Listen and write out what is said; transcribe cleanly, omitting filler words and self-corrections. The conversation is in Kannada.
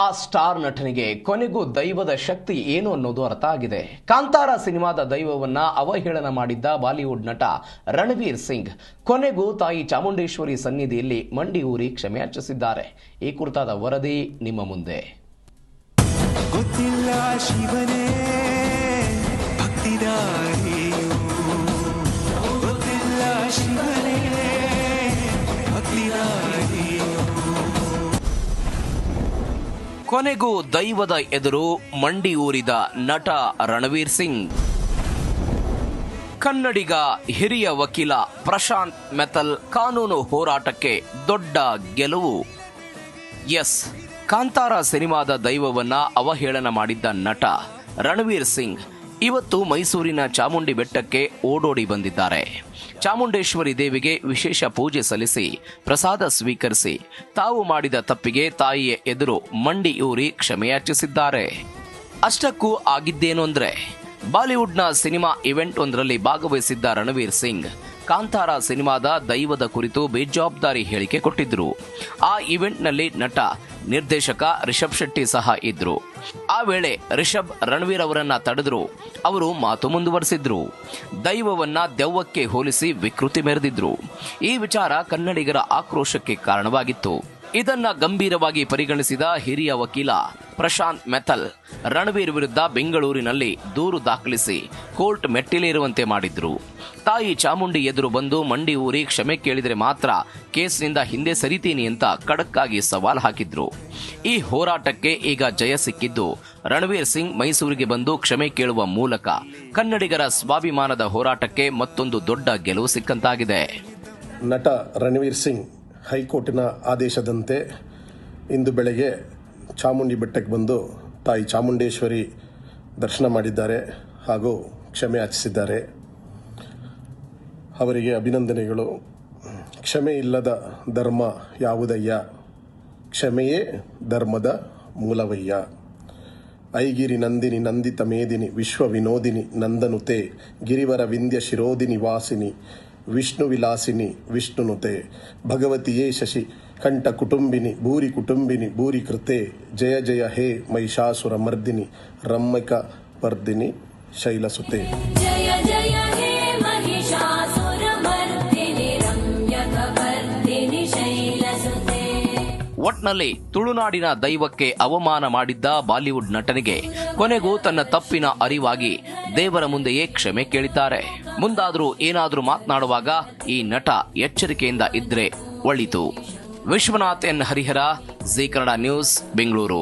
ಆ ಸ್ಟಾರ್ ನಟನಿಗೆ ಕೊನೆಗೂ ದೈವದ ಶಕ್ತಿ ಏನು ಅನ್ನೋದು ಅರ್ಥ ಆಗಿದೆ. ಕಾಂತಾರ ಸಿನಿಮಾದ ದೈವವನ್ನ ಅವಹೇಳನ ಮಾಡಿದ್ದ ಬಾಲಿವುಡ್ ನಟ ರಣವೀರ್ ಸಿಂಗ್ ಕೊನೆಗೂ ತಾಯಿ ಚಾಮುಂಡೇಶ್ವರಿ ಸನ್ನಿಧಿಯಲ್ಲಿ ಮಂಡಿ ಊರಿ ಕ್ಷಮೆ ಯಾಚಿಸಿದ್ದಾರೆ. ಈ ಕುರಿತಾದ ವರದಿ ನಿಮ್ಮ ಮುಂದೆ. ಗೊತ್ತಿಲ್ಲ ಶಿವನೇ ಭಕ್ತಿದಾರಿಯು, ಗೊತ್ತಿಲ್ಲ ಶಿವನೇ ಭಕ್ತಿದಾರಿಯು. ಕೊನೆಗೂ ದೈವದ ಎದುರು ಮಂಡಿ ಊರಿದ ನಟ ರಣವೀರ್ ಸಿಂಗ್. ಕನ್ನಡಿಗ ಹಿರಿಯ ವಕೀಲ ಪ್ರಶಾಂತ್ ಮೆತಲ್ ಕಾನೂನು ಹೋರಾಟಕ್ಕೆ ದೊಡ್ಡ ಗೆಲುವು. ಎಸ್, ಕಾಂತಾರ ಸಿನಿಮಾದ ದೈವವನ್ನ ಅವಹೇಳನ ಮಾಡಿದ್ದ ನಟ ರಣವೀರ್ ಸಿಂಗ್ ಇವತ್ತು ಮೈಸೂರಿನ ಚಾಮುಂಡಿ ಬೆಟ್ಟಕ್ಕೆ ಓಡೋಡಿ ಬಂದಿದ್ದಾರೆ. ಚಾಮುಂಡೇಶ್ವರಿ ದೇವಿಗೆ ವಿಶೇಷ ಪೂಜೆ ಸಲ್ಲಿಸಿ ಪ್ರಸಾದ ಸ್ವೀಕರಿಸಿ ತಾವು ಮಾಡಿದ ತಪ್ಪಿಗೆ ತಾಯಿಯ ಎದುರು ಮಂಡಿ ಊರಿ ಕ್ಷಮೆಯಾಚಿಸಿದ್ದಾರೆ. ಅಷ್ಟಕ್ಕೂ ಆಗಿದ್ದೇನು ಅಂದ್ರೆ, ಬಾಲಿವುಡ್ನ ಸಿನಿಮಾ ಇವೆಂಟ್ ಒಂದರಲ್ಲಿ ಭಾಗವಹಿಸಿದ್ದ ರಣವೀರ್ ಸಿಂಗ್ ಕಾಂತಾರ ಸಿನಿಮಾದ ದೈವದ ಕುರಿತು ಬೇಜವಾಬ್ದಾರಿ ಹೇಳಿಕೆ ಕೊಟ್ಟಿದ್ರು. ಆ ಇವೆಂಟ್ನಲ್ಲಿ ನಟ ನಿರ್ದೇಶಕ ರಿಷಬ್ ಶೆಟ್ಟಿ ಸಹ ಇದ್ರು. ಆ ವೇಳೆ ರಿಷಬ್ ರಣವೀರ್ ಅವರನ್ನ ತಡೆದ್ರು. ಅವರು ಮಾತು ಮುಂದುವರೆಸಿದ್ರು. ದೈವವನ್ನ ದೆವ್ವಕ್ಕೆ ಹೋಲಿಸಿ ವಿಕೃತಿ ಮೆರೆದಿದ್ರು. ಈ ವಿಚಾರ ಕನ್ನಡಿಗರ ಆಕ್ರೋಶಕ್ಕೆ ಕಾರಣವಾಗಿತ್ತು. ಇದನ್ನ ಗಂಭೀರವಾಗಿ ಪರಿಗಣಿಸಿದ ಹಿರಿಯ ವಕೀಲ ಪ್ರಶಾಂತ್ ಮೆತಲ್ ರಣವೀರ್ ವಿರುದ್ಧ ಬೆಂಗಳೂರಿನಲ್ಲಿ ದೂರು ದಾಖಲಿಸಿ ಕೋರ್ಟ್ ಮೆಟ್ಟಿಲೇರುವಂತೆ ಮಾಡಿದ್ರು. ತಾಯಿ ಚಾಮುಂಡಿ ಎದುರು ಬಂದು ಮಂಡಿ ಊರಿ ಕ್ಷಮೆ ಕೇಳಿದರೆ ಮಾತ್ರ ಕೇಸ್ನಿಂದ ಹಿಂದೆ ಸರಿತೀನಿ ಅಂತ ಖಡಕ್ಕಾಗಿ ಸವಾಲ್ ಹಾಕಿದ್ರು. ಈ ಹೋರಾಟಕ್ಕೆ ಈಗ ಜಯ ಸಿಕ್ಕಿದ್ದು ರಣವೀರ್ ಸಿಂಗ್ ಮೈಸೂರಿಗೆ ಬಂದು ಕ್ಷಮೆ ಕೇಳುವ ಮೂಲಕ ಕನ್ನಡಿಗರ ಸ್ವಾಭಿಮಾನದ ಹೋರಾಟಕ್ಕೆ ಮತ್ತೊಂದು ದೊಡ್ಡ ಗೆಲುವು ಸಿಕ್ಕಂತಾಗಿದೆ. ನಟ ರಣವೀರ್ ಸಿಂಗ್ ಹೈಕೋರ್ಟಿನ ಆದೇಶದಂತೆ ಇಂದು ಬೆಳಗ್ಗೆ ಚಾಮುಂಡಿ ಬೆಟ್ಟಕ್ಕೆ ಬಂದು ತಾಯಿ ಚಾಮುಂಡೇಶ್ವರಿ ದರ್ಶನ ಮಾಡಿದ್ದಾರೆ ಹಾಗೂ ಕ್ಷಮೆ ಯಾಚಿಸಿದ್ದಾರೆ. ಅವರಿಗೆ ಅಭಿನಂದನೆಗಳು. ಕ್ಷಮೆ ಇಲ್ಲದ ಧರ್ಮ ಯಾವುದಯ್ಯ, ಕ್ಷಮೆಯೇ ಧರ್ಮದ ಮೂಲವಯ್ಯ. ಐಗಿರಿ ನಂದಿನಿ ನಂದಿತ ಮೇದಿನಿ ವಿಶ್ವ ವಿನೋದಿನಿ ನಂದನುತೆ ಗಿರಿವರ ವಿಂಧ್ಯ ಶಿರೋದಿನಿ ವಾಸಿನಿ ವಿಷ್ಣು ವಿಲಾಸಿನಿ ವಿಷ್ಣುನುತೆ ಭಗವತಿಯೇ ಶಶಿ ಕಂಠ ಕುಟುಂಬಿನಿ ಭೂರಿ ಕುಟುಂಬಿನಿ ಭೂರಿ ಕೃತೆ ಜಯ ಜಯ ಹೇ ಮಹಿಷಾಸುರ ಮರ್ದಿನಿ ರಮ್ಯಕ ವರ್ಧಿನಿ ಶೈಲಸುತೆ. ಜಯ ಜಯ ಹೇ ಮಹಿಷಾಸುರ ಮರ್ದಿನಿ ರಮ್ಯಕ ವರ್ಧಿನಿ ಶೈಲಸುತೆ. ಒಟ್ನಲ್ಲಿ ತುಳುನಾಡಿನ ದೈವಕ್ಕೆ ಅವಮಾನ ಮಾಡಿದ್ದ ಬಾಲಿವುಡ್ ನಟನಿಗೆ ಕೊನೆಗೂ ತನ್ನ ತಪ್ಪಿನ ಅರಿವಾಗಿ ದೇವರ ಮುಂದೆಯೇ ಕ್ಷಮೆ ಕೇಳಿದ್ದಾರೆ. ಮುಂದಾದರೂ ಏನಾದರೂ ಮಾತನಾಡುವಾಗ ಈ ನಟ ಎಚ್ಚರಿಕೆಯಿಂದ ಇದ್ರೆ ಒಳಿತು. Vishwanath N Harihara, Zee Kannada news, Bengaluru.